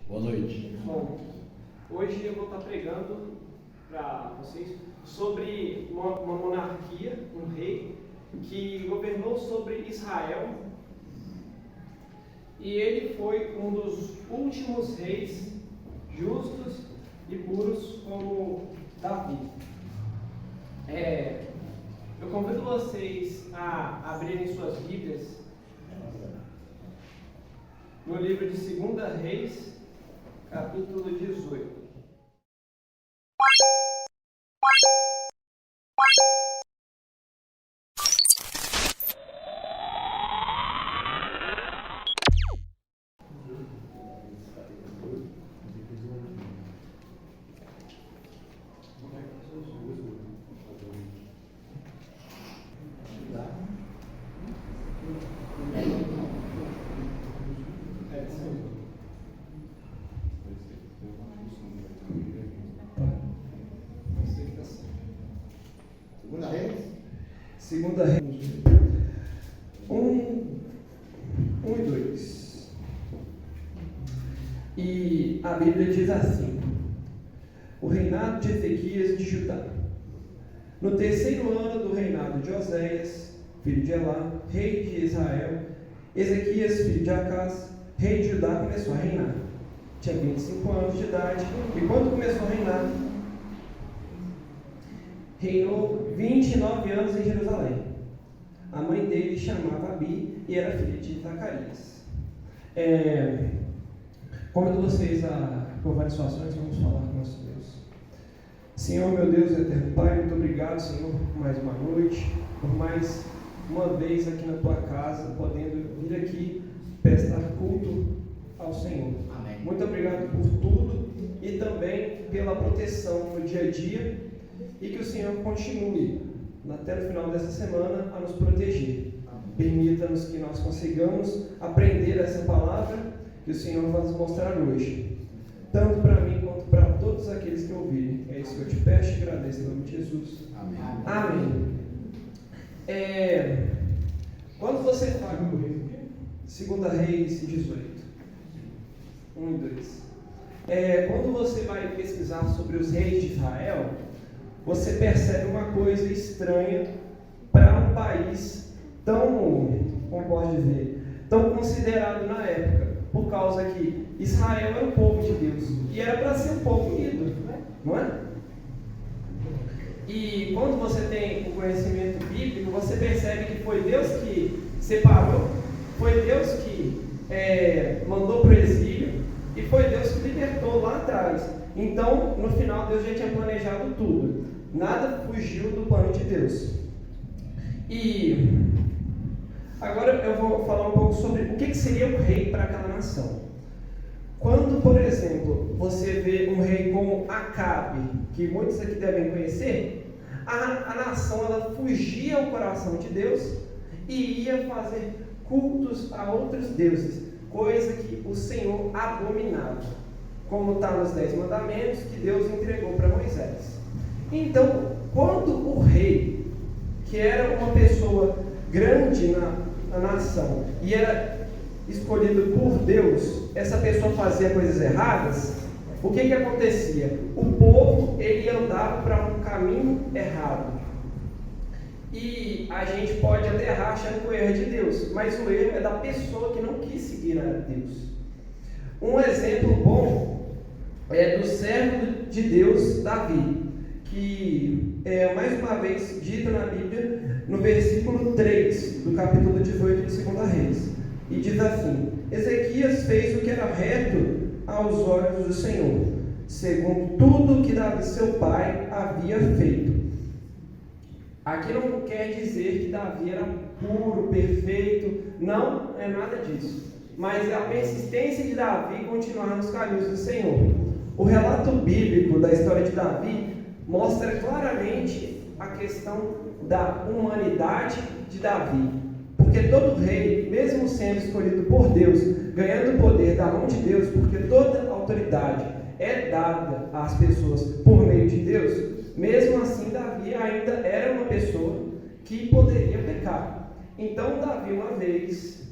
Boa noite. Bom, hoje eu vou estar pregando para vocês sobre uma monarquia, um rei que governou sobre Israel, e ele foi um dos últimos reis justos e puros como Davi. Eu convido vocês a abrirem suas Bíblias no livro de 2 Reis, capítulo 18. Segunda Reis 1 e 2. E a Bíblia diz assim: o reinado de Ezequias de Judá. No terceiro ano do reinado de Oséias, filho de Elá, rei de Israel, Ezequias, filho de Acás, rei de Judá, começou a reinar. Tinha 25 anos de idade, e quando começou a reinar, reinou 29 anos em Jerusalém. A mãe dele chamava Abi e era filha de Zacarias. Convido vocês a provarem suas ações, vamos falar com nosso Deus. Senhor, meu Deus, eterno Pai, muito obrigado, Senhor, por mais uma noite, por mais uma vez aqui na tua casa, podendo vir aqui prestar culto ao Senhor. Amém. Muito obrigado por tudo e também pela proteção no dia a dia, e que o Senhor continue até no final dessa semana a nos proteger. Permita-nos que nós consigamos aprender essa palavra que o Senhor vai nos mostrar hoje, tanto para mim quanto para todos aqueles que ouvirem. É isso que eu te peço e agradeço em nome de Jesus. Amém. Amém. Quando você fala 2 Reis 18, 1 e 2, quando você vai pesquisar sobre os reis de Israel, você percebe uma coisa estranha para um país tão, como pode dizer, tão considerado na época, por causa que Israel era o povo de Deus, e era para ser um povo unido, não é? E quando você tem o conhecimento bíblico, você percebe que foi Deus que separou, foi Deus que mandou para o exílio, e foi Deus que libertou lá atrás. Então, no final, Deus já tinha planejado tudo. Nada fugiu do plano de Deus. E agora eu vou falar um pouco sobre o que seria o rei para aquela nação. Quando, por exemplo, você vê um rei como Acabe, que muitos aqui devem conhecer, a nação ela fugia ao coração de Deus e ia fazer cultos a outros deuses, coisa que o Senhor abominava, como está nos 10 mandamentos que Deus entregou para Moisés. Então, quando o rei, que era uma pessoa grande na nação e era escolhido por Deus, essa pessoa fazia coisas erradas, o que acontecia? O povo ele andava para um caminho errado. E a gente pode até errar achando que o erro é de Deus, mas o erro é da pessoa que não quis seguir a Deus. Um exemplo bom é do servo de Deus, Davi, que é mais uma vez dito na Bíblia, no versículo 3 do capítulo 18 de 2 Reis, e diz assim: Ezequias fez o que era reto aos olhos do Senhor, segundo tudo que Davi seu pai havia feito. Aqui não quer dizer que Davi era puro, perfeito, não é nada disso, mas é a persistência de Davi continuar nos caminhos do Senhor. O relato bíblico da história de Davi mostra claramente a questão da humanidade de Davi, porque todo rei, mesmo sendo escolhido por Deus, ganhando poder da mão de Deus, porque toda autoridade é dada às pessoas por meio de Deus, mesmo assim Davi ainda era uma pessoa que poderia pecar. Então Davi uma vez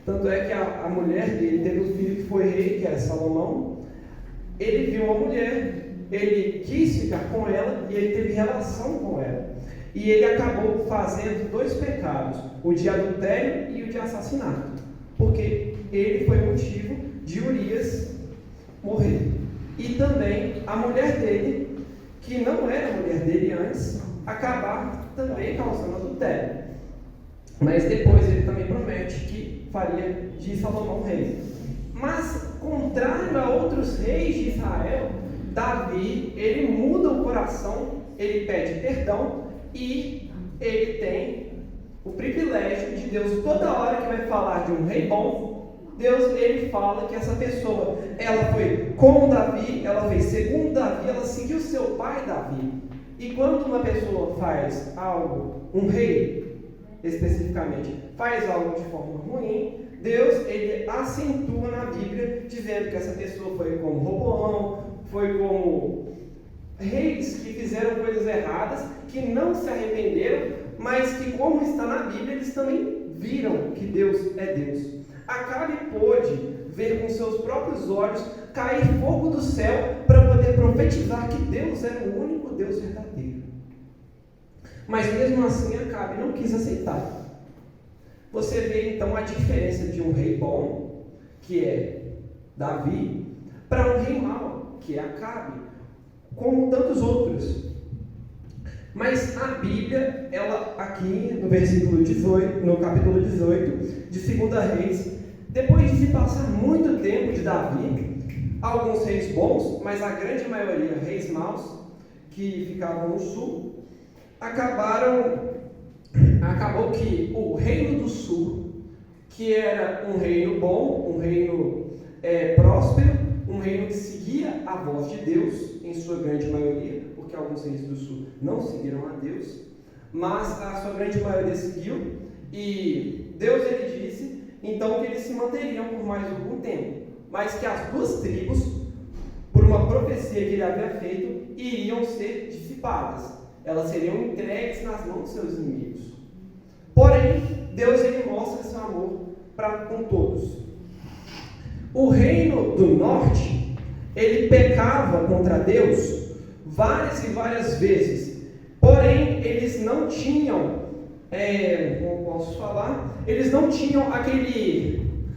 Tanto é que a mulher dele teve um filho que foi rei, que era Salomão. Ele viu uma mulher, ele quis ficar com ela e ele teve relação com ela. E ele acabou fazendo 2 pecados, o de adultério e o de assassinato, porque ele foi motivo de Urias morrer. E também a mulher dele, que não era a mulher dele antes, acabar também causando adultério. Mas depois ele também promete que faria de Salomão rei. Mas, contrário a outros reis de Israel, Davi, ele muda o coração, ele pede perdão e ele tem o privilégio de Deus, toda hora que vai falar de um rei bom, Deus, ele fala que essa pessoa, ela foi como Davi, ela fez segundo Davi, ela seguiu seu pai Davi. E quando uma pessoa faz algo, um rei especificamente, faz algo de forma ruim, Deus, ele acentua na Bíblia, dizendo que essa pessoa foi como Roboão, foi como reis que fizeram coisas erradas, que não se arrependeram, mas que, como está na Bíblia, eles também viram que Deus é Deus. Acabe pôde ver com seus próprios olhos cair fogo do céu para poder profetizar que Deus era o único Deus verdadeiro. Mas mesmo assim Acabe não quis aceitar. Você vê então a diferença de um rei bom, que é Davi, para um rei mau, que é Acabe, como tantos outros. Mas a Bíblia, ela aqui no versículo 18, no capítulo 18 de 2 Reis, depois de se passar muito tempo de Davi, alguns reis bons, mas a grande maioria reis maus, que ficavam no sul, acabou que o reino do sul, que era um reino bom, um reino próspero, um reino que seguia a voz de Deus, em sua grande maioria, porque alguns reis do sul não seguiram a Deus, mas a sua grande maioria seguiu, e Deus, ele disse, então, que eles se manteriam por mais algum tempo, mas que as 2 tribos, por uma profecia que ele havia feito, iriam ser dissipadas, elas seriam entregues nas mãos dos seus inimigos. Porém, Deus, ele mostra seu amor com todos. O reino do norte, ele pecava contra Deus várias e várias vezes, porém eles não tinham, como posso falar, eles não tinham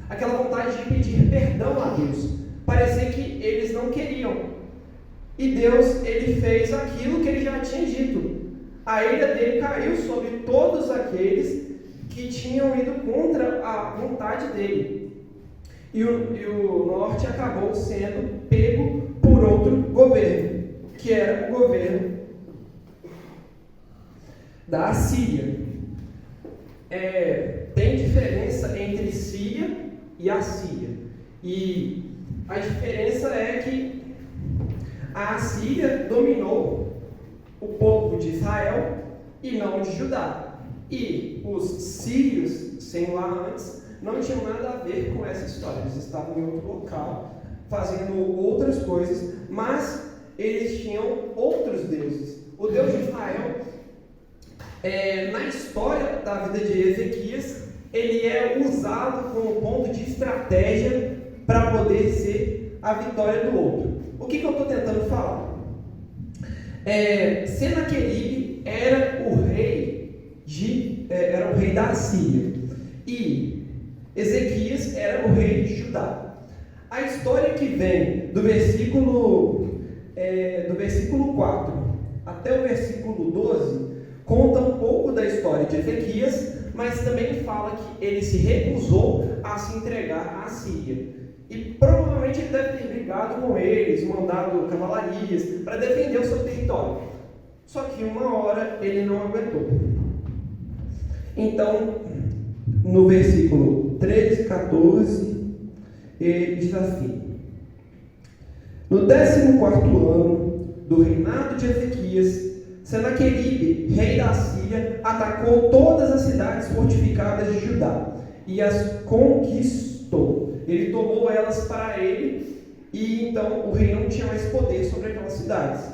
aquela vontade de pedir perdão a Deus. Parecia que eles não queriam. E Deus, ele fez aquilo que ele já tinha dito. A ira dele caiu sobre todos aqueles que tinham ido contra a vontade dele. E o norte acabou sendo pego por outro governo, que era o governo da Assíria. Tem diferença entre Síria e Assíria. E a diferença é que a Assíria dominou o povo de Israel e não de Judá. E os sírios, sem lá antes, não tinham nada a ver com essa história. Eles estavam em outro local, fazendo outras coisas, mas eles tinham outros deuses. O Deus de Israel, na história da vida de Ezequias, ele é usado como ponto de estratégia para poder ser a vitória do outro. O que eu estou tentando falar? Senaqueribe era o rei da Assíria e Ezequias era o rei de Judá. A história que vem do versículo 4 até o versículo 12 conta um pouco da história de Ezequias, mas também fala que ele se recusou a se entregar à Síria. E provavelmente ele deve ter brigado com eles, mandado cavalarias para defender o seu território. Só que uma hora ele não aguentou. Então, no versículo 13, 14, ele diz assim: no 14º ano do reinado de Ezequias, Senaqueribe, rei da Síria, atacou todas as cidades fortificadas de Judá e as conquistou. Ele tomou elas para ele e então o rei não tinha mais poder sobre aquelas cidades.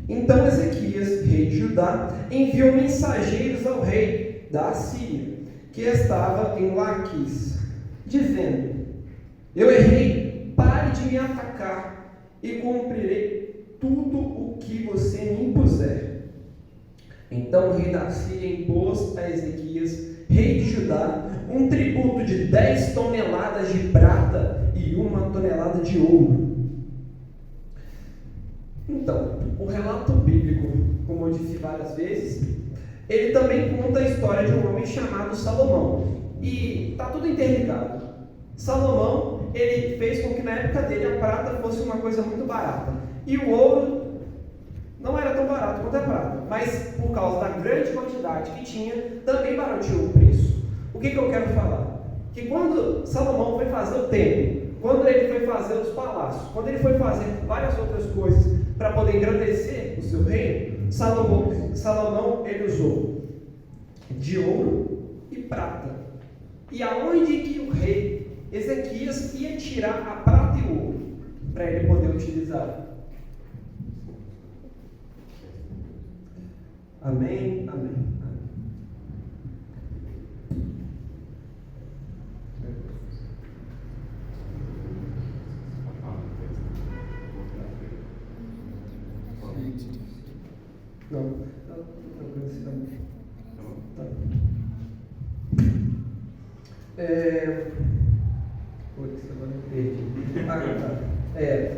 Então Ezequias, rei de Judá, enviou mensageiros ao rei da Síria, que estava em Laquis, dizendo: eu errei, pare de me atacar e cumprirei tudo o que você me impuser. Então o rei da Síria impôs a Ezequias, rei de Judá, um tributo de 10 toneladas de prata e 1 tonelada de ouro. Então, o relato bíblico, como eu disse várias vezes, ele também conta a história de um homem chamado Salomão. E está tudo interligado. Salomão, ele fez com que na época dele a prata fosse uma coisa muito barata. E o ouro não era tão barato quanto a prata. Mas por causa da grande quantidade que tinha, também barateou o preço. O que eu quero falar? Que quando Salomão foi fazer o templo, quando ele foi fazer os palácios, quando ele foi fazer várias outras coisas para poder engrandecer o seu reino, Salomão ele usou de ouro e prata. E aonde que o rei Ezequias ia tirar a prata e o ouro para ele poder utilizar? Amém, amém. Não, agora eu perdi.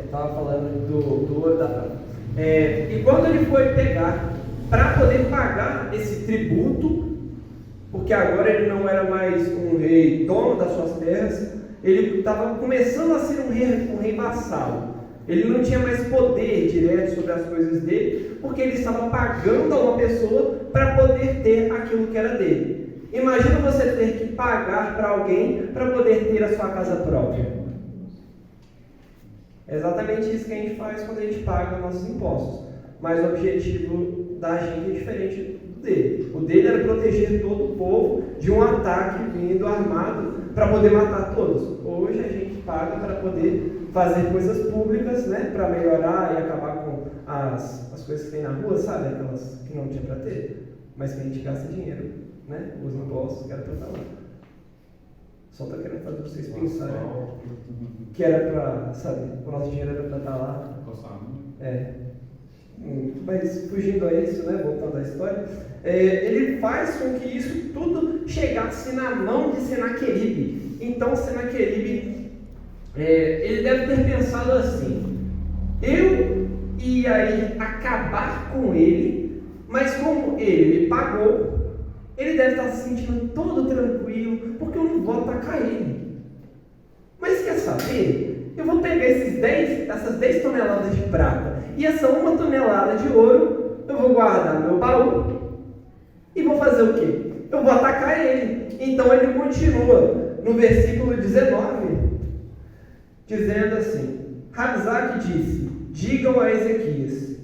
Estava falando do ouro da prata. E quando ele foi pegar para poder pagar esse tributo, porque agora ele não era mais um rei dono das suas terras, ele estava começando a ser um rei vassalo. Ele não tinha mais poder direto sobre as coisas dele, porque ele estava pagando a uma pessoa para poder ter aquilo que era dele. Imagina você ter que pagar para alguém para poder ter a sua casa própria. É exatamente isso que a gente faz quando a gente paga nossos impostos. Mas o objetivo da gente é diferente do dele. O dele era proteger todo o povo de um ataque vindo armado para poder matar todos. Hoje a gente paga para poder fazer coisas públicas, né, para melhorar e acabar com as coisas que tem na rua, sabe? Aquelas que não tinha para ter, mas que a gente gasta dinheiro, né? Os impostos que era para estar lá. Só está querendo fazer vocês pensarem que era para, sabe, o nosso dinheiro era para estar lá. Mas fugindo a isso, né, voltando à história, ele faz com que isso tudo chegasse na mão de Senaqueribe. Então Senaqueribe, ele deve ter pensado assim: eu ia acabar com ele, mas como ele me pagou, ele deve estar se sentindo todo tranquilo, porque eu não vou atacar ele. Mas quer saber? Eu vou pegar essas 10 toneladas de prata e essa 1 tonelada de ouro, eu vou guardar no meu baú e vou fazer o quê? Eu vou atacar ele. Então ele continua no versículo 19, dizendo assim: Rabsaque disse: digam a Ezequias,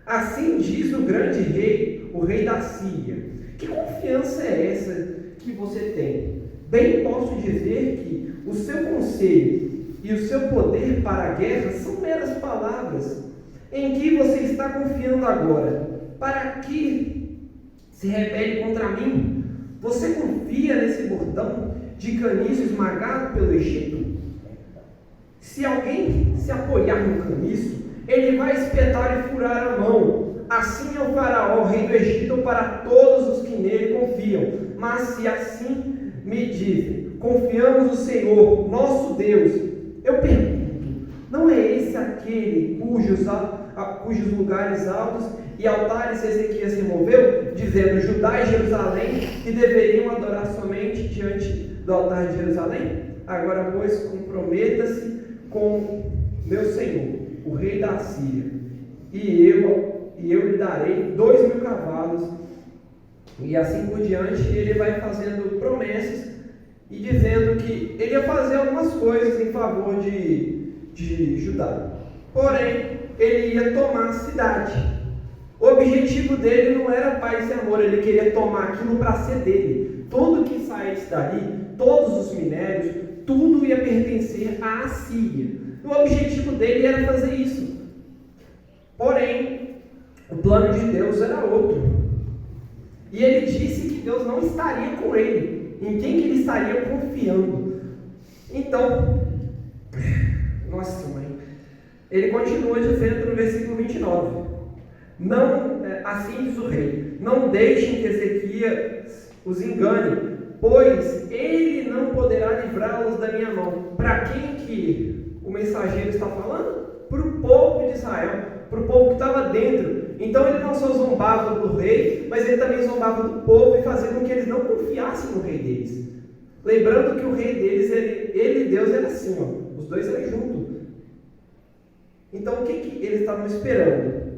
assim diz o grande rei, o rei da Síria. Que confiança é essa que você tem? Bem posso dizer que o seu conselho e o seu poder para a guerra são meras palavras. Em que você está confiando agora? Para que se rebele contra mim? Você confia nesse bordão de caniço esmagado pelo Egito? Se alguém se apoiar no caniço, ele vai espetar e furar a mão. Assim é o faraó, rei do Egito, para todos os que nele confiam. Mas se assim me dizem: confiamos no Senhor, nosso Deus, eu pergunto: não é esse aquele cujos lugares altos e altares Ezequias removeu, dizendo: Judá e Jerusalém, que deveriam adorar somente diante do altar de Jerusalém? Agora, pois, comprometa-se com meu Senhor, o rei da Síria, e eu lhe darei 2.000 cavalos, e assim por diante. Ele vai fazendo promessas e dizendo que ele ia fazer algumas coisas em favor de Judá. Porém, ele ia tomar a cidade. O objetivo dele não era paz e amor, ele queria tomar aquilo para ser dele. Tudo que saísse dali, todos os minérios, tudo ia pertencer à Síria. O objetivo dele era fazer isso. Porém, o plano de Deus era outro. E ele disse que Deus não estaria com ele. Em quem que ele estaria confiando? Então, nossa mãe, ele continua dizendo no versículo 29, assim diz o rei, não deixem que Ezequias os engane, pois ele não poderá livrá-los da minha mão. Para quem que o mensageiro está falando? Para o povo de Israel, para o povo que estava dentro. Então ele não só zombava do rei, mas ele também zombava do povo e fazia com que eles não confiassem no rei deles. Lembrando que o rei deles, ele e Deus era assim, ó, os dois eram juntos. Então o que eles estavam esperando?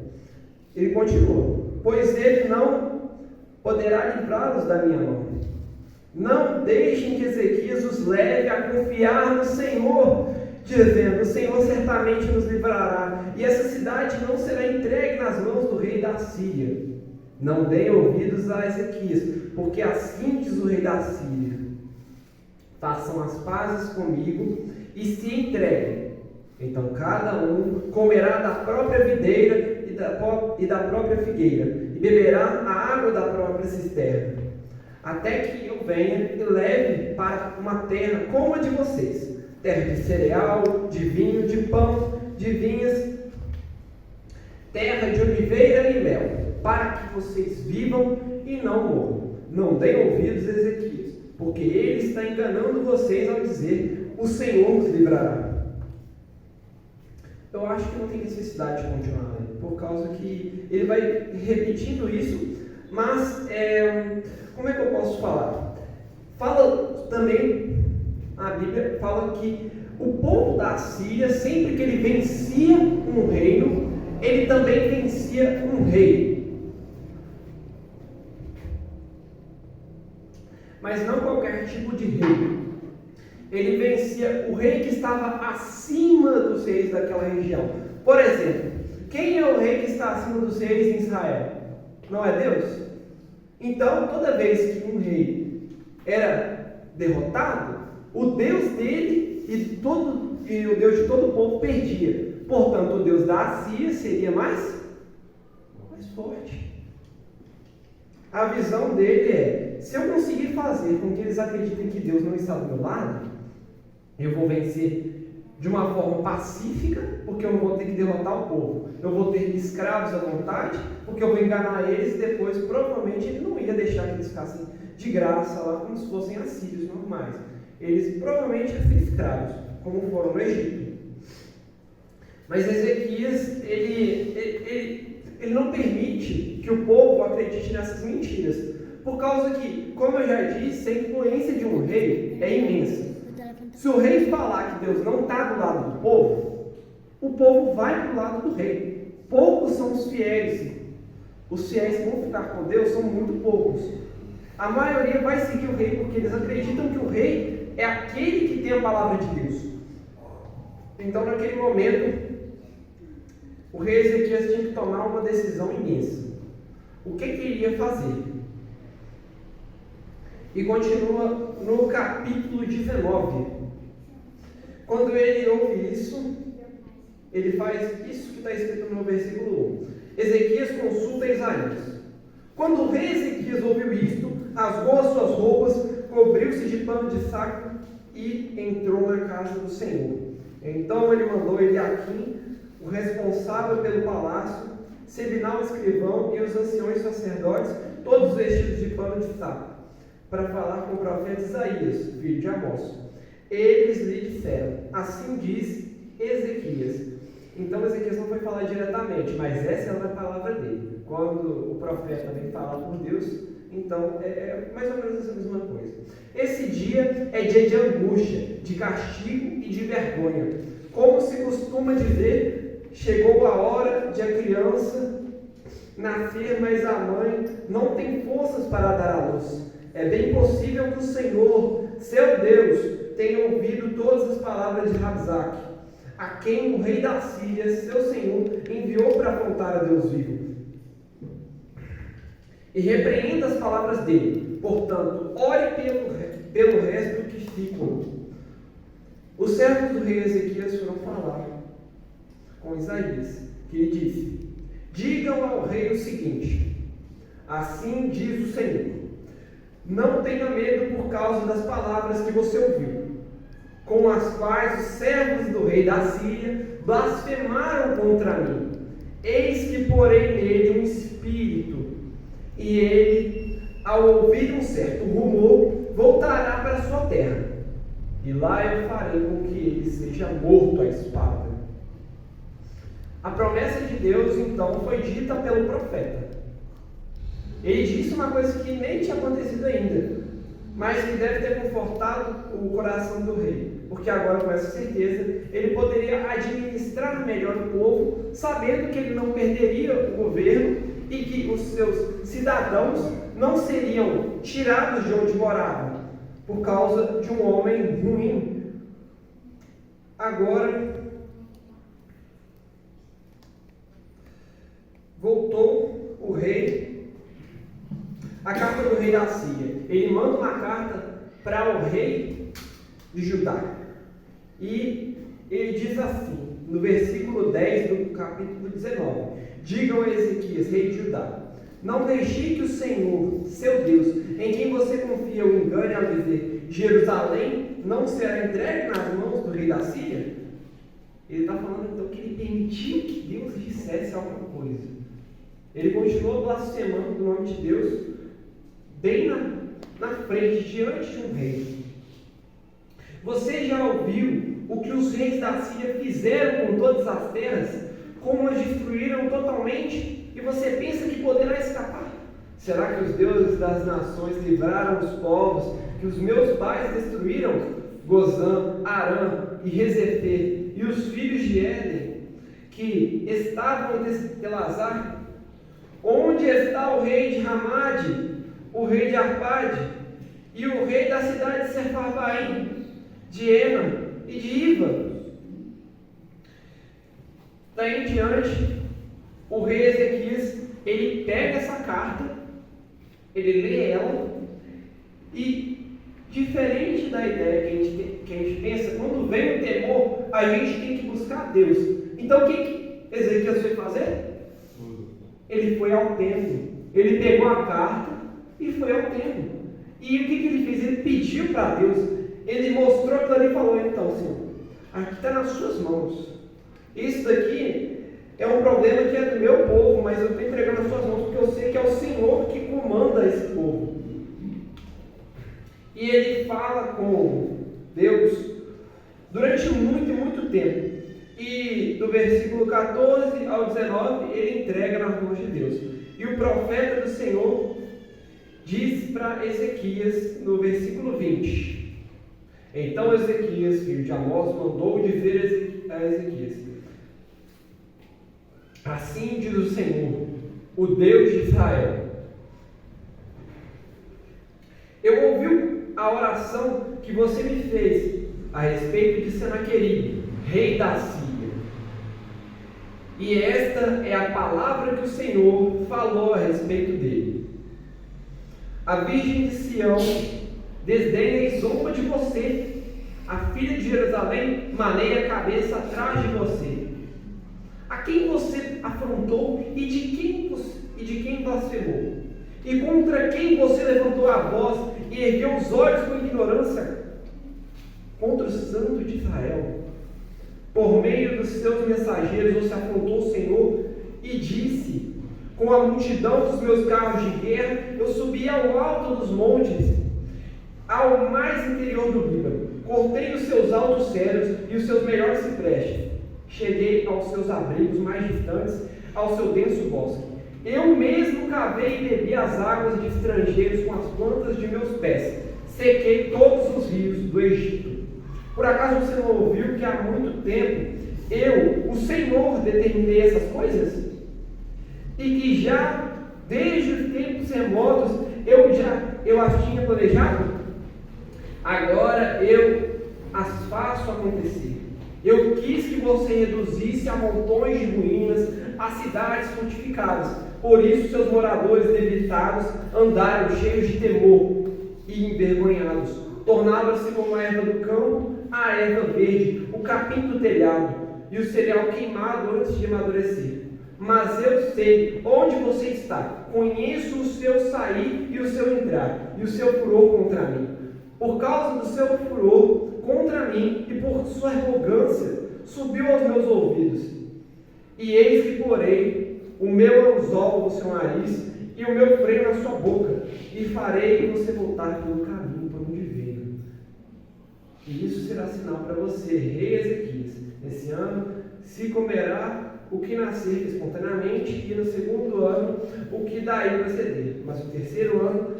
Ele continua, pois ele não poderá livrá-los da minha mão. Não deixem que Ezequias os leve a confiar no Senhor, dizendo, o Senhor certamente nos livrará, e essa cidade não será entregue nas mãos do rei da Síria. Não deem ouvidos a Ezequias, porque assim diz o rei da Síria, façam as pazes comigo e se entreguem. Então cada um comerá da própria videira e da própria figueira, e beberá a água da própria cisterna, até que eu venha e leve para uma terra como a de vocês, terra de cereal, de vinho, de pão, de vinhas, terra de oliveira e mel, para que vocês vivam e não morram. Não deem ouvidos a Ezequias, porque ele está enganando vocês ao dizer, o Senhor nos livrará. Eu acho que não tem necessidade de continuar, né? Por causa que ele vai repetindo isso, mas como é que eu posso falar? Fala também, a Bíblia fala que o povo da Síria, sempre que ele vencia um reino, ele também vencia um rei. Mas não qualquer tipo de rei. Ele vencia o rei que estava acima dos reis daquela região. Por exemplo, quem é o rei que está acima dos reis em Israel? Não é Deus? Então, toda vez que um rei era derrotado, o Deus dele e o Deus de todo o povo perdia. Portanto, o Deus da Assíria seria mais forte. A visão dele é, se eu conseguir fazer com que eles acreditem que Deus não está do meu lado, eu vou vencer de uma forma pacífica, porque eu não vou ter que derrotar o povo. Eu vou ter escravos à vontade, porque eu vou enganar eles e depois, provavelmente, ele não ia deixar que eles ficassem de graça lá, como se fossem assírios normais. Eles provavelmente iam ser escravos, como foram no Egito. Mas Ezequias, ele não permite que o povo acredite nessas mentiras. Por causa que, como eu já disse, a influência de um rei é imensa. Se o rei falar que Deus não está do lado do povo, o povo vai para o lado do rei. Poucos são os fiéis. Os fiéis que vão ficar com Deus são muito poucos. A maioria vai seguir o rei porque eles acreditam que o rei é aquele que tem a palavra de Deus. Então, naquele momento, o rei Ezequias tinha que tomar uma decisão imensa. O que ele ia fazer? E continua no capítulo 19. Quando ele ouve isso, ele faz isso que está escrito no versículo 1. Ezequias consulta Isaías. Quando o rei Ezequias ouviu isto, rasgou as suas roupas, cobriu-se de pano de saco e entrou na casa do Senhor. Então ele mandou Eliaquim, o responsável pelo palácio, Sebinal o escrivão e os anciões sacerdotes, todos vestidos de pano de saco, para falar com o profeta Isaías, filho de Amós. Eles lhe disseram, assim diz Ezequias. Então Ezequias não foi falar diretamente, mas essa é a palavra dele. Quando o profeta vem falar por Deus, então é mais ou menos essa mesma coisa. Esse dia é dia de angústia, de castigo e de vergonha. Como se costuma dizer, chegou a hora de a criança nascer, mas a mãe não tem forças para dar à luz. É bem possível que o Senhor, seu Deus, tenha ouvido todas as palavras de Rabzaque, a quem o rei da Síria, seu senhor, enviou para afrontar a Deus vivo. E repreenda as palavras dele. Portanto, ore pelo resto que ficam. Os servos do rei Ezequias foram falar com Isaías, que lhe disse: digam ao rei o seguinte: assim diz o Senhor, não tenha medo por causa das palavras que você ouviu. com as quais os servos do rei da Síria blasfemaram contra mim. Eis que porei nele um espírito, e ele, ao ouvir um certo rumor, voltará para a sua terra, e lá eu farei com que ele seja morto à espada. A promessa de Deus, então, foi dita pelo profeta. Ele disse uma coisa que nem tinha acontecido ainda, mas que deve ter confortado o coração do rei, porque agora, com essa certeza, ele poderia administrar melhor o povo, sabendo que ele não perderia o governo e que os seus cidadãos não seriam tirados de onde moravam por causa de um homem ruim. Agora, voltou o rei, a carta do rei da Síria. Ele manda uma carta para o rei de Judá. E ele diz assim, no versículo 10 do capítulo 19: digam a Ezequias, rei de Judá: não deixe que o Senhor, seu Deus, em quem você confia, o engane ao dizer: Jerusalém não será entregue nas mãos do rei da Síria. Ele está falando então que ele permitiu que Deus dissesse alguma coisa. Ele continuou blasfemando o nome de Deus bem na frente, diante de um rei. Você já ouviu o que os reis da Síria fizeram com todas as terras? Como as destruíram totalmente? E você pensa que poderá escapar? Será que os deuses das nações livraram os povos que os meus pais destruíram? Gozã, Arã e Rezefê, e os filhos de Éden, que estavam em Telazar? Onde está o rei de Ramade, o rei de Arpade, e o rei da cidade de Sefarvaim, de Ena e de Iva? Daí em diante, o rei Ezequias, ele pega essa carta, ele lê ela, e diferente da ideia que a gente pensa, quando vem o temor, a gente tem que buscar Deus. Então o que Ezequias foi fazer? Ele foi ao templo, ele pegou a carta e foi ao templo. E o que ele fez? Ele pediu para Deus, ele mostrou aquilo ali e falou: então, Senhor, aqui está nas suas mãos. Isso daqui é um problema que é do meu povo, mas eu estou entregando nas suas mãos, porque eu sei que é o Senhor que comanda esse povo. E ele fala com Deus durante muito tempo. E do versículo 14 ao 19, ele entrega nas mãos de Deus. E o profeta do Senhor diz para Ezequias, no versículo 20: então Ezequias, filho de Amós, mandou dizer a Ezequias: assim diz o Senhor, o Deus de Israel: eu ouvi a oração que você me fez a respeito de Senaqueribe, rei da Síria. E esta é a palavra que o Senhor falou a respeito dele: a virgem de Sião desdenha e zomba de você, a filha de Jerusalém maneia a cabeça atrás de você. A quem você afrontou e de quem blasfemou? E contra quem você levantou a voz e ergueu os olhos com ignorância? Contra o Santo de Israel. Por meio dos seus mensageiros você afrontou o Senhor e disse: com a multidão dos meus carros de guerra eu subi ao alto dos montes, ao mais interior do Líbano. Cortei os seus altos cedros e os seus melhores ciprestes. Cheguei aos seus abrigos mais distantes, ao seu denso bosque. Eu mesmo cavei e bebi as águas de estrangeiros com as plantas de meus pés. Sequei todos os rios do Egito. Por acaso você não ouviu que há muito tempo eu, o Senhor, determinei essas coisas? E que já, desde os tempos remotos, eu as tinha planejado? Agora eu as faço acontecer. Eu quis que você reduzisse a montões de ruínas as cidades fortificadas. Por isso seus moradores debilitados andaram cheios de temor e envergonhados. Tornaram-se como a erva do campo, a erva verde, o capim do telhado e o cereal queimado antes de amadurecer. Mas eu sei onde você está, conheço o seu sair e o seu entrar, e o seu furor contra mim. Por causa do seu furor contra mim, e por sua arrogância subiu aos meus ouvidos. E eis que porei o meu anzol no seu nariz e o meu freio na sua boca, e farei você voltar pelo caminho por onde veio. E isso será sinal para você, rei Ezequias. Nesse ano se comerá o que nascer espontaneamente, e no segundo ano o que daí proceder. Mas no terceiro ano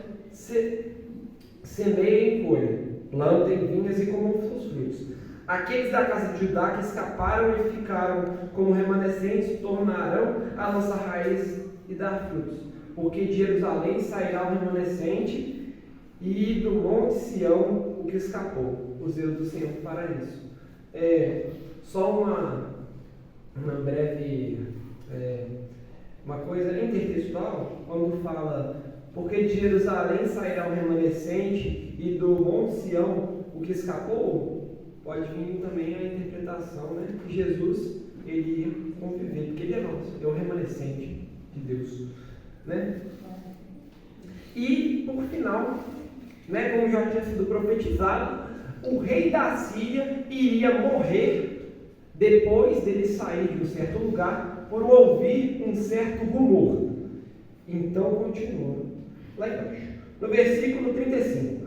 semeiem e colhem, plantem vinhas e comam seus frutos. Aqueles da casa de Judá que escaparam e ficaram como remanescentes tornarão a lançar raiz e dar frutos, porque de Jerusalém sairá o remanescente e do monte Sião o que escapou. O zelo do Senhor para isso. Só uma breve uma coisa intertextual, quando fala porque de Jerusalém sairá o remanescente e do monte Sião o que escapou, pode vir também a interpretação, né, que Jesus ele ia conviver, porque ele é nosso, é o remanescente de Deus, né? E por final, né, como já tinha sido profetizado, o rei da Síria iria morrer depois dele sair de um certo lugar por ouvir um certo rumor. Então continua lá embaixo, no versículo 35,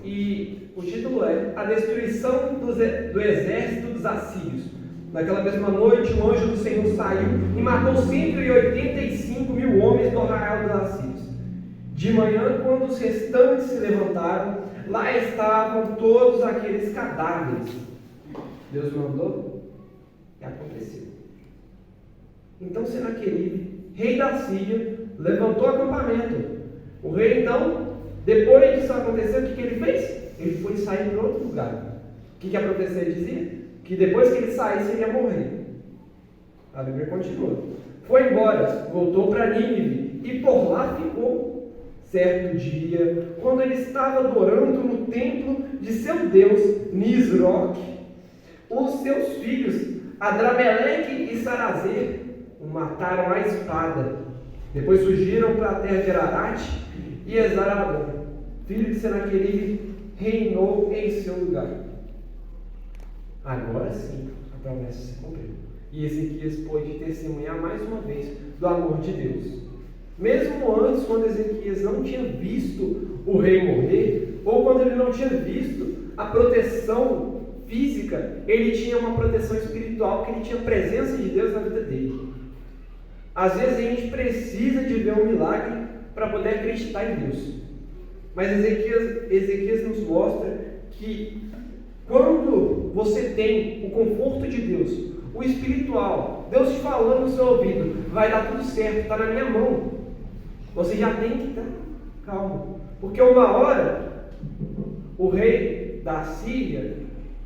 e o título é A Destruição do Exército dos Assírios. Naquela mesma noite o anjo do Senhor saiu e matou 185.000 homens do arraial dos Assírios. De manhã, quando os restantes se levantaram, lá estavam todos aqueles cadáveres. Deus mandou e aconteceu. Então Senaqueribe, rei da Síria, levantou acampamento. O rei então, depois disso acontecer, o que ele fez? Ele foi sair para outro lugar. O que a profecia dizia? Que depois que ele saísse, ele ia morrer. A Bíblia continua. Foi embora, voltou para Nínive e por lá ficou. Certo dia, quando ele estava adorando no templo de seu Deus, Nisroque, os seus filhos, Adrameleque e Sarazer, o mataram à espada. Depois surgiram para a terra de Ararat, e Esarhaddon, filho de Senaqueribe, reinou em seu lugar. Agora sim, a promessa se cumpriu. E Ezequias pôde testemunhar mais uma vez do amor de Deus. Mesmo antes, quando Ezequias não tinha visto o rei morrer, ou quando ele não tinha visto a proteção física, ele tinha uma proteção espiritual, porque ele tinha a presença de Deus na vida dele. Às vezes a gente precisa de ver um milagre para poder acreditar em Deus. Mas Ezequias nos mostra que quando você tem o conforto de Deus, o espiritual, Deus te falando no seu ouvido, vai dar tudo certo, está na minha mão. Você já tem que estar calmo. Porque uma hora, o rei da Síria,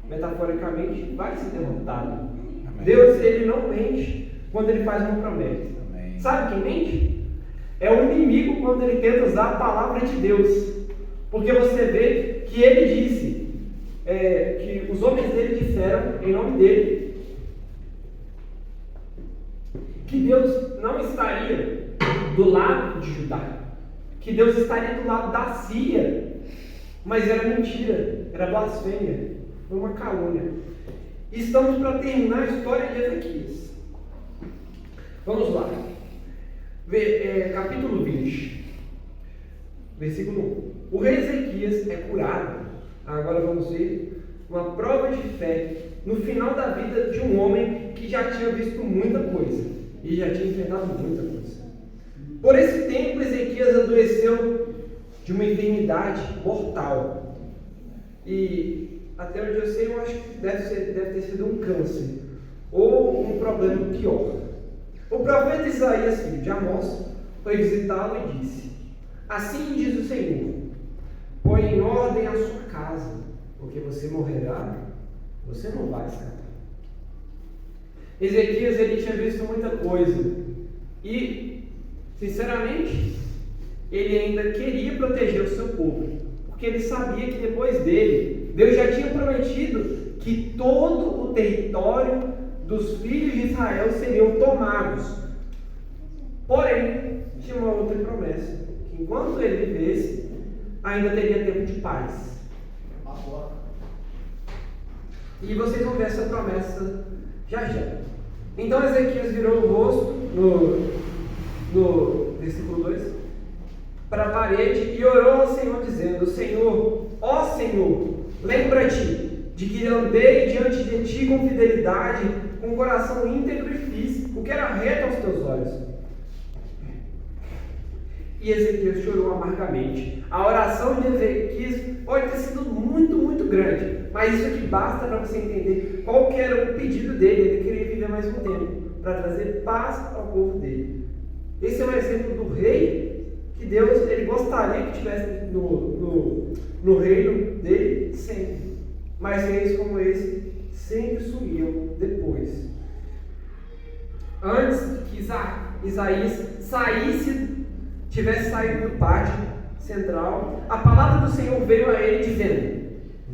metaforicamente, vai ser derrotado. Amém. Deus, ele não mente quando ele faz uma promessa. Amém. Sabe quem mente? É o inimigo quando ele tenta usar a palavra de Deus. Porque você vê que ele disse, que os homens dele disseram, em nome dele, que Deus não estaria do lado de Judá, que Deus estaria do lado da Síria, mas era mentira, era blasfêmia, foi uma calúnia. Estamos para terminar a história de Ezequias. Vamos lá, capítulo 20, versículo 1. O rei Ezequias é curado. Agora vamos ver uma prova de fé no final da vida de um homem que já tinha visto muita coisa e já tinha enfrentado muita coisa. Por esse tempo, Ezequias adoeceu de uma enfermidade mortal. E até onde eu sei, eu acho que deve ter sido um câncer ou um problema pior. O profeta Isaías, filho de Amós, foi visitá-lo e disse: Assim diz o Senhor, põe em ordem a sua casa, porque você morrerá, você não vai escapar. Ezequias, ele tinha visto muita coisa e, sinceramente, ele ainda queria proteger o seu povo, porque ele sabia que depois dele, Deus já tinha prometido que todo o território dos filhos de Israel seriam tomados. Porém, tinha uma outra promessa, que enquanto ele vivesse, ainda teria tempo de paz. E vocês vão ver essa promessa já já. Então Ezequias virou o rosto, no versículo 2, para a parede e orou ao Senhor, dizendo: Senhor, ó Senhor, lembra-te de que andei diante de ti com fidelidade, com um coração íntegro e fiz o que era reto aos teus olhos. E Ezequias chorou amargamente. A oração de Ezequias pode ter sido muito, muito grande, mas isso aqui basta para você entender qual que era o pedido dele. Ele queria viver mais um tempo, para trazer paz ao povo dele. Esse é um exemplo do rei que Deus ele gostaria que tivesse no reino dele sempre. Mas reis como esse sempre sumiam depois. Antes que Isaías tivesse saído do pátio central, a palavra do Senhor veio a ele dizendo: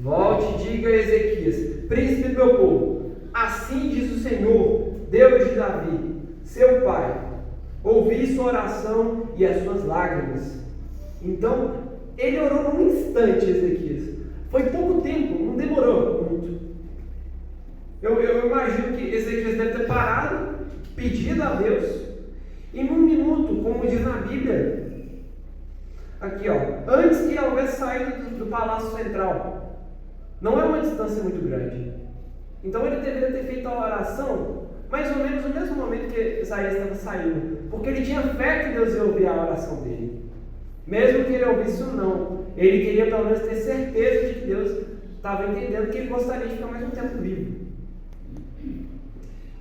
volte e diga a Ezequias, príncipe do meu povo, assim diz o Senhor, Deus de Davi, seu pai, ouvi sua oração e as suas lágrimas. Então, ele orou num instante, Ezequias. Foi pouco tempo, não demorou muito. Eu imagino que Ezequias deve ter parado, pedido a Deus, e num minuto, como diz na Bíblia, aqui ó, antes que ele houvesse saído do palácio central, não é uma distância muito grande. Então ele deveria ter feito a oração mais ou menos no mesmo momento que Isaías estava saindo, porque ele tinha fé que Deus ia ouvir a oração dele. Mesmo que ele ouvisse ou não, ele queria pelo menos ter certeza de que Deus estava entendendo que ele gostaria de ficar mais um tempo vivo.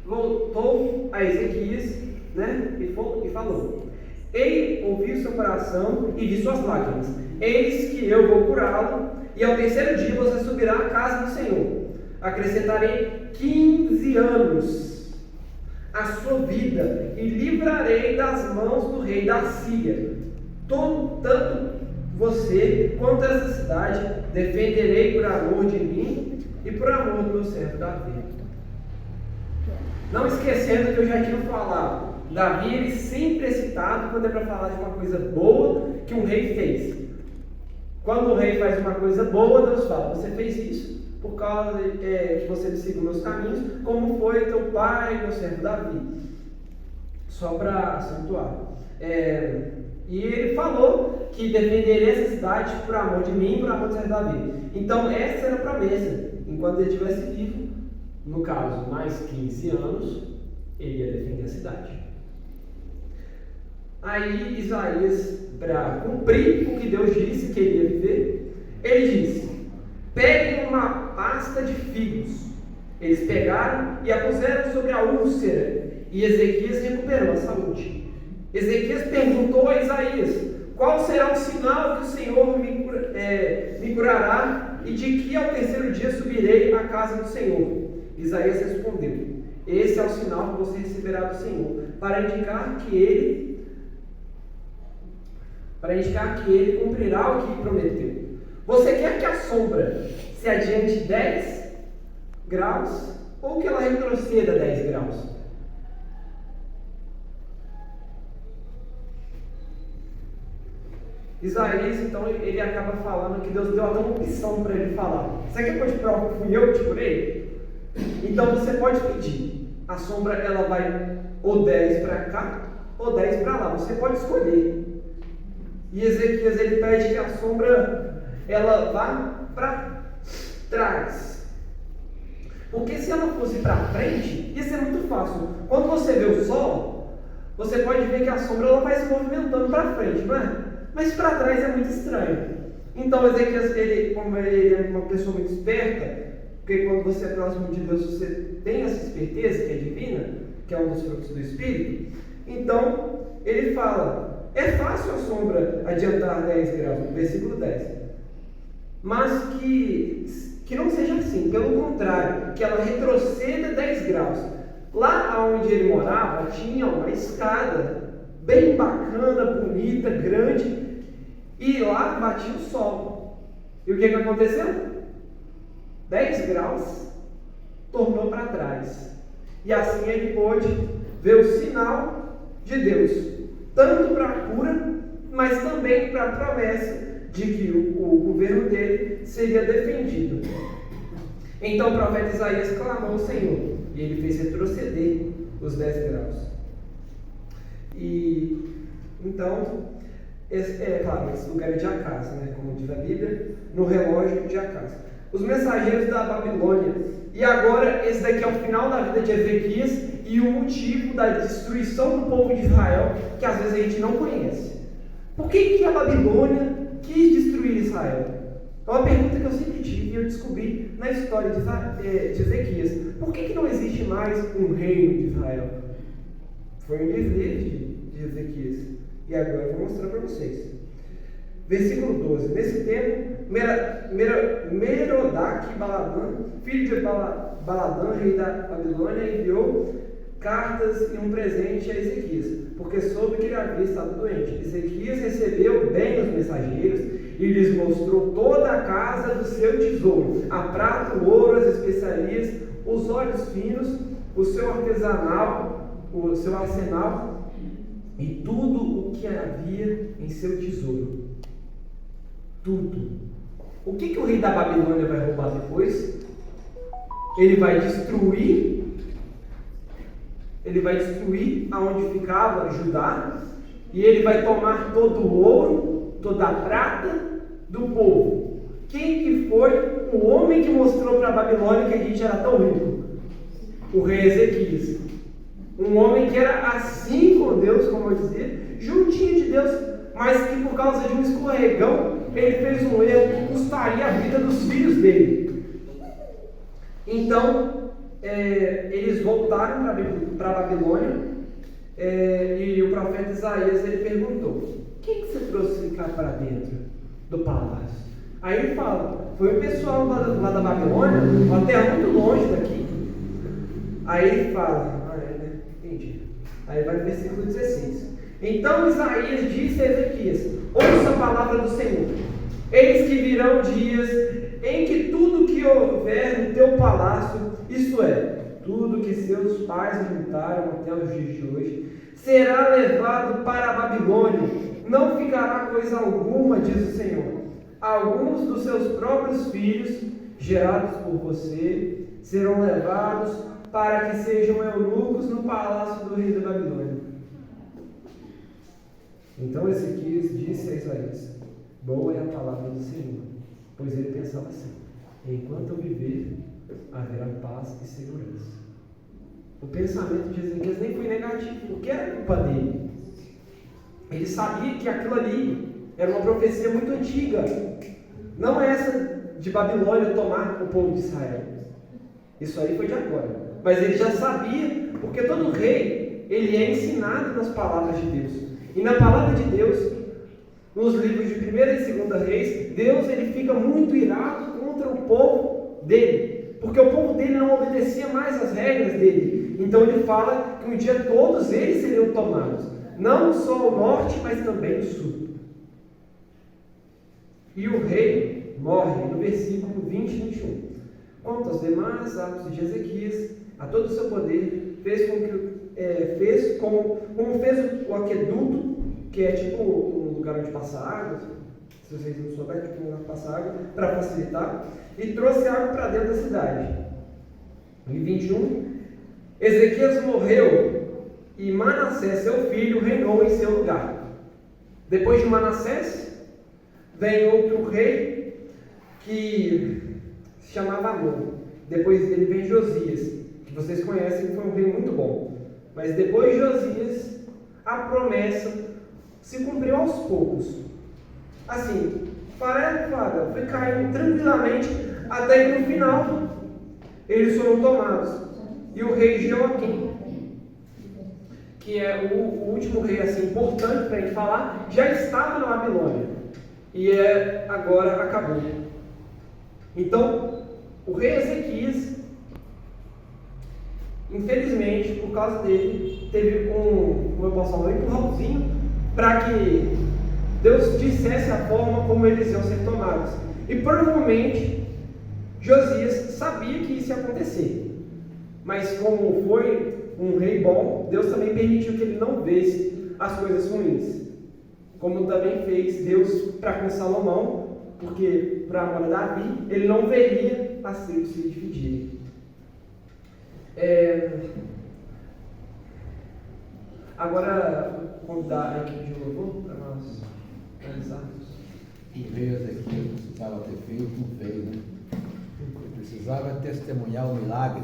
Voltou a Ezequias, né, e falou: Ei, ouvi o seu coração e vi suas lágrimas. Eis que eu vou curá-lo, e ao terceiro dia você subirá à casa do Senhor. Acrescentarei 15 anos à sua vida e livrarei das mãos do rei da Síria. Tanto você quanto essa cidade defenderei por amor de mim e por amor do meu servo Davi. Não esquecendo que eu já tinha falado, Davi ele sempre é citado quando é para falar de uma coisa boa que um rei fez. Quando o rei faz uma coisa boa, Deus fala: você fez isso por causa que você me seguiu meus caminhos, como foi teu pai, meu servo Davi. Só para acentuar. E ele falou que defenderia essa cidade por amor de mim e por amor do servo Davi. Então essa era a promessa. Enquanto ele estivesse vivo, no caso, mais 15 anos, ele ia defender a cidade. Aí Isaías, para cumprir o que Deus disse que ele ia viver, ele disse: peguem uma pasta de figos. Eles pegaram e a puseram sobre a úlcera, e Ezequias recuperou a saúde. Ezequias perguntou a Isaías: qual será o sinal que o Senhor me curará e de que ao terceiro dia subirei à casa do Senhor? Isaías respondeu: esse é o sinal que você receberá do Senhor, para indicar que ele cumprirá o que prometeu. Você quer que a sombra se adiante 10 graus ou que ela retroceda 10 graus? Isaías, então, ele acaba falando que Deus deu até uma opção para ele falar: você quer que eu te prove que fui eu que te curei? Então você pode pedir, a sombra ela vai ou 10 para cá ou 10 para lá, você pode escolher. E Ezequias ele pede que a sombra ela vá para trás, porque se ela fosse para frente ia ser muito fácil. Quando você vê o sol, você pode ver que a sombra ela vai se movimentando para frente, não é? Mas para trás é muito estranho. Então Ezequias, como ele é uma pessoa muito esperta, porque quando você é próximo de Deus, você tem essa esperteza que é divina, que é um dos frutos do Espírito. Então, ele fala: é fácil a sombra adiantar 10 graus, no versículo 10. Mas que não seja assim, pelo contrário, que ela retroceda 10 graus. Lá onde ele morava, tinha uma escada bem bacana, bonita, grande, e lá batia o sol. E o que aconteceu? 10 graus tornou para trás. E assim ele pôde ver o sinal de Deus, tanto para a cura, mas também para a promessa de que o governo dele seria defendido. Então o profeta Isaías clamou ao Senhor, e ele fez retroceder os 10 graus. E então, claro, esse lugar é de Acaz, né, como diz a Bíblia, no relógio de Acaz. Os mensageiros da Babilônia. E agora, esse daqui é o final da vida de Ezequias e o motivo da destruição do povo de Israel, que às vezes a gente não conhece. Por que a Babilônia quis destruir Israel? É uma pergunta que eu sempre tive e eu descobri na história de Ezequias. Por que não existe mais um reino de Israel? Foi um desejo de Ezequias. E agora eu vou mostrar para vocês. Versículo 12. Nesse tempo, Merodach-Baladã, filho de Baladã, rei da Babilônia, enviou cartas e um presente a Ezequias, porque soube que ele havia estado doente. Ezequias recebeu bem os mensageiros e lhes mostrou toda a casa do seu tesouro, a prata, o ouro, as especiarias, os óleos finos, o seu artesanal, o seu arsenal e tudo o que havia em seu tesouro. Tudo. O que o rei da Babilônia vai roubar depois? Ele vai destruir aonde ficava Judá, e ele vai tomar todo o ouro, toda a prata do povo. Quem que foi o homem que mostrou para a Babilônia que a gente era tão rico? O rei Ezequias. Um homem que era assim com Deus, como eu dizia, juntinho de Deus, mas que por causa de um escorregão, ele fez um erro que custaria a vida dos filhos dele. Então, eles voltaram para a Babilônia, e o profeta Isaías ele perguntou: quem que você trouxe cá para dentro do palácio? Aí ele fala: foi o pessoal lá da Babilônia, uma terra muito longe daqui. Aí ele fala: entendi. Aí vai no versículo 16. Então Isaías disse a Ezequias: ouça a palavra do Senhor. Eis que virão dias em que tudo que houver no teu palácio, isto é, tudo que seus pais juntaram até os dias de hoje, será levado para a Babilônia. Não ficará coisa alguma, diz o Senhor. Alguns dos seus próprios filhos, gerados por você, serão levados para que sejam eunucos no palácio do rei da Babilônia. Então Ezequias disse a Isaías: boa é a palavra do Senhor, pois ele pensava assim: enquanto eu viver, haverá paz e segurança. O pensamento de Ezequias nem foi negativo, porque era culpa dele. Ele sabia que aquilo ali era uma profecia muito antiga. Não é essa de Babilônia tomar o povo de Israel. Isso aí foi de agora. Mas ele já sabia, porque todo rei, ele é ensinado nas palavras de Deus. E na palavra de Deus, nos livros de 1ª e 2ª Reis, Deus ele fica muito irado contra o povo dele, porque o povo dele não obedecia mais às regras dele. Então ele fala que um dia todos eles seriam tomados, não só o norte, mas também o sul. E o rei morre no versículo 20 e 21. Quanto aos demais atos de Ezequias, a todo o seu poder, fez como fez o aqueduto, que é tipo um lugar onde passa água, se vocês não souberem, tipo um lugar onde passa água, para facilitar, e trouxe água para dentro da cidade. Em 21, Ezequias morreu e Manassés, seu filho, reinou em seu lugar. Depois de Manassés, vem outro rei que se chamava Amon. Depois dele vem Josias, que vocês conhecem, que foi um rei muito bom. Mas depois de Josias, a promessa se cumpriu aos poucos. Assim, foi caindo tranquilamente, até que no final eles foram tomados. E o rei Jeoaquim, que é o último rei assim, importante para a gente falar, já estava na Babilônia. E agora acabou. Então, o rei Ezequias, infelizmente, por causa dele, teve como eu posso falar, um empurrãozinho para que Deus dissesse a forma como eles iam ser tomados. E provavelmente Josias sabia que isso ia acontecer. Mas como foi um rei bom, Deus também permitiu que ele não visse as coisas ruins. Como também fez Deus para com Salomão, porque para amor a Davi, ele não veria as tribos se dividirem. Agora, vou convidar a equipe de louvor para nós realizarmos. Ele veio aqui, precisava ter feito, não fez, né? Ele precisava testemunhar o milagre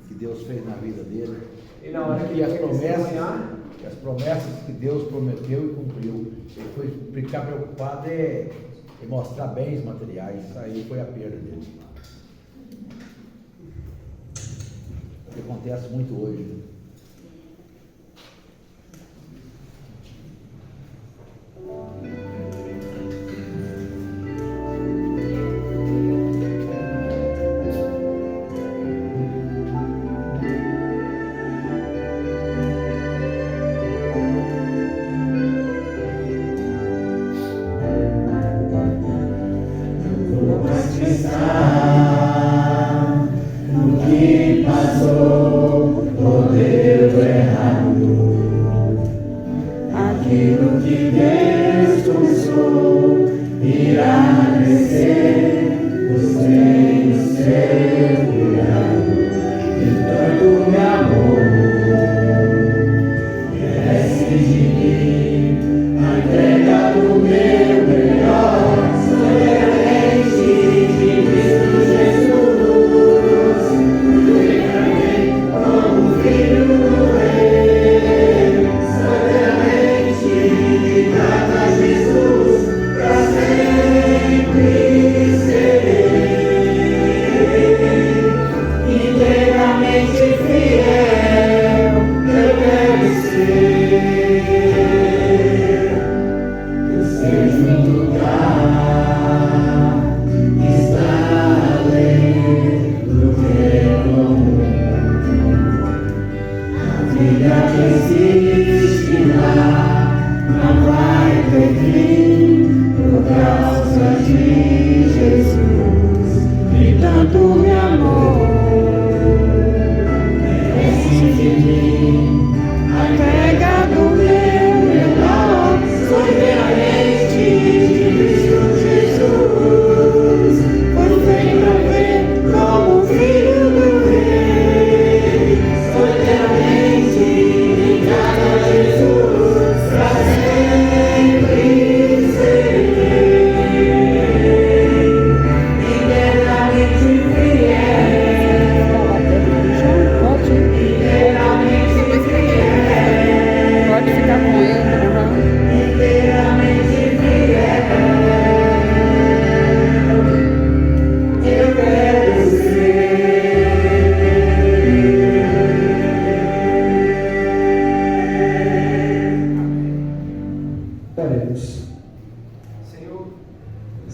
que Deus fez na vida dele. E na hora que E as ele promessas que Deus prometeu e cumpriu. Ele foi ficar preocupado em mostrar bens materiais. Isso aí foi a perda dele. O que acontece muito hoje, né?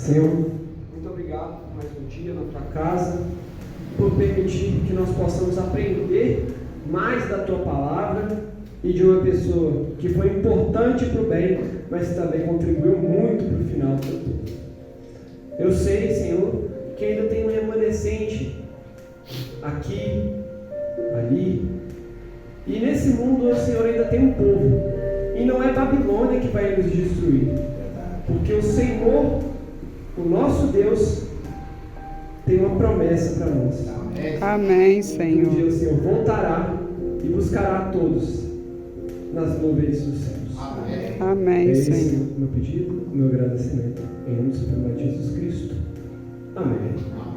Senhor, muito obrigado por mais um dia na tua casa, por permitir que nós possamos aprender mais da tua palavra e de uma pessoa que foi importante para o bem, mas também contribuiu muito para o final do tudo. Eu sei, Senhor, que ainda tem um remanescente aqui, ali, e nesse mundo, Senhor, ainda tem um povo, e não é Babilônia que vai nos destruir, porque o Senhor, o nosso Deus, tem uma promessa para nós. Amém, Senhor. Um dia o Senhor voltará e buscará a todos nas nuvens dos céus. Amém, Esse Senhor. é o meu pedido, o meu agradecimento. Em nome do Senhor Jesus Cristo. Amém. Amém.